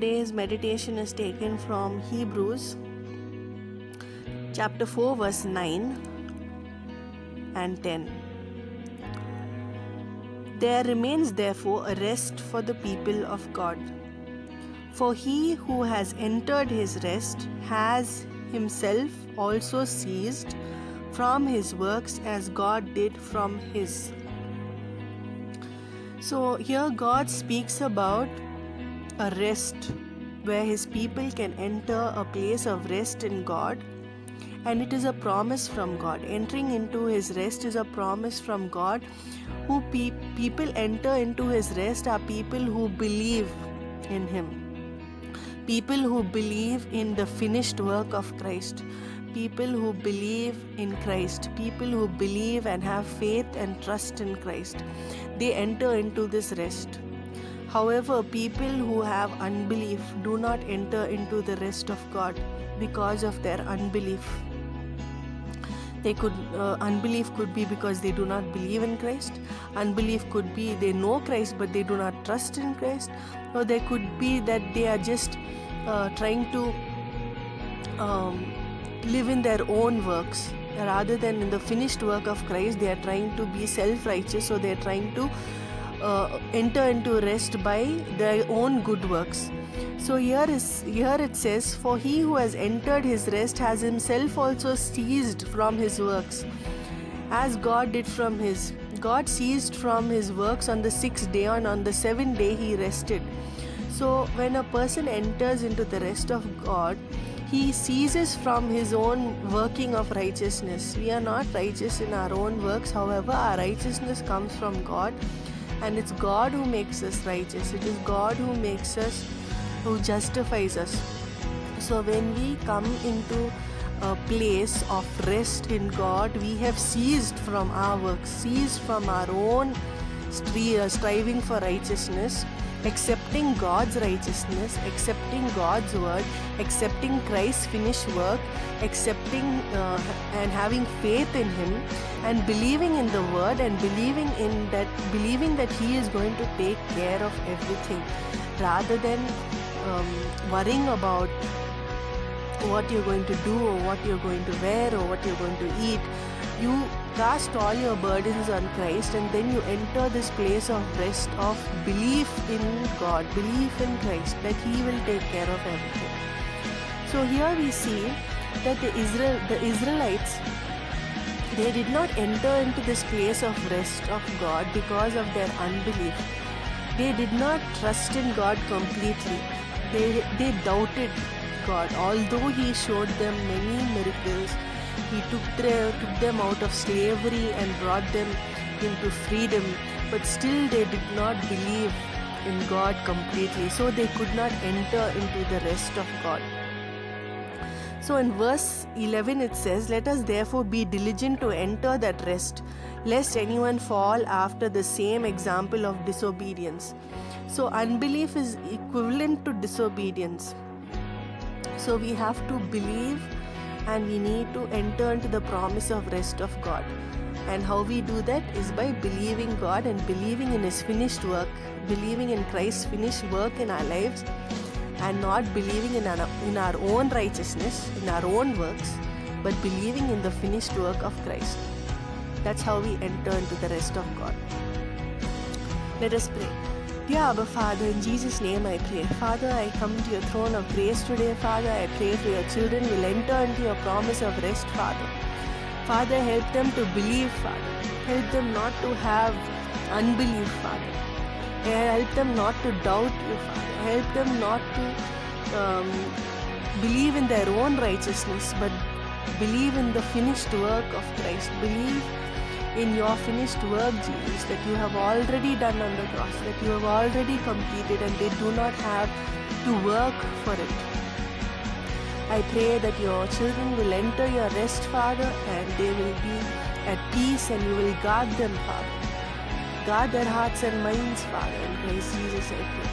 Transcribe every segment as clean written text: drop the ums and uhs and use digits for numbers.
Today's meditation is taken from Hebrews chapter 4 verse 9 and 10. There remains therefore a rest for the people of God. For he who has entered his rest has himself also ceased from his works as God did from his. So here God speaks about a rest where his people can enter a place of rest in God, and it is a promise from God. Entering into his rest is a promise from God. Who people enter into his rest are people who believe in him, people who believe in the finished work of Christ, people who believe in Christ, people who believe and have faith and trust in Christ. They enter into this rest. However, people who have unbelief do not enter into the rest of God because of their unbelief. Unbelief could be because they do not believe in Christ. Unbelief could be they know Christ but they do not trust in Christ. Or there could be that they are just trying to live in their own works rather than in the finished work of Christ. They are trying to be self-righteous, so they are trying to enter into rest by their own good works. So here it says, for he who has entered his rest has himself also ceased from his works, as God did from his. God ceased from his works on the 6th day, and on the 7th day he rested. So when a person enters into the rest of God, he ceases from his own working of righteousness. We are not righteous in our own works. However, our righteousness comes from God, and it's God who makes us righteous. It is God who makes us, who justifies us. So when we come into a place of rest in God, we have ceased from our works, ceased from our own striving for righteousness, accepting God's righteousness, accepting God's word, accepting Christ's finished work, accepting and having faith in him, and believing in the word, and believing that he is going to take care of everything, rather than worrying about what you're going to do or what you're going to wear or what you're going to eat. You cast all your burdens on Christ, and then you enter this place of rest of belief in God, belief in Christ, that he will take care of everything. So here we see that the Israelites, they did not enter into this place of rest of God because of their unbelief. They did not trust in God completely. They doubted God. Although he showed them many miracles, he took them out of slavery and brought them into freedom, but still they did not believe in God completely. So they could not enter into the rest of God. So in verse 11 it says, let us therefore be diligent to enter that rest, lest anyone fall after the same example of disobedience. So unbelief is equivalent to disobedience. So we have to believe, and we need to enter into the promise of rest of God. And how we do that is by believing God and believing in his finished work, believing in Christ's finished work in our lives, and not believing in our own righteousness, in our own works, but believing in the finished work of Christ. That's how we enter into the rest of God. Let us pray. Dear Abba Father, in Jesus' name I pray. Father, I come to your throne of grace today. Father, I pray for your children will enter into your promise of rest, Father. Father, help them to believe, Father. Help them not to have unbelief, Father. Help them not to doubt you, Father. Help them not to believe in their own righteousness, but believe in the finished work of Christ. Believe in your finished work, Jesus, that you have already done on the cross, that you have already completed, and they do not have to work for it. I pray that your children will enter your rest, Father, and they will be at peace, and you will guard them, Father. Guard their hearts and minds, Father, in Christ Jesus I pray.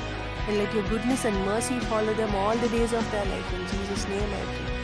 And let your goodness and mercy follow them all the days of their life. In Jesus' name I pray.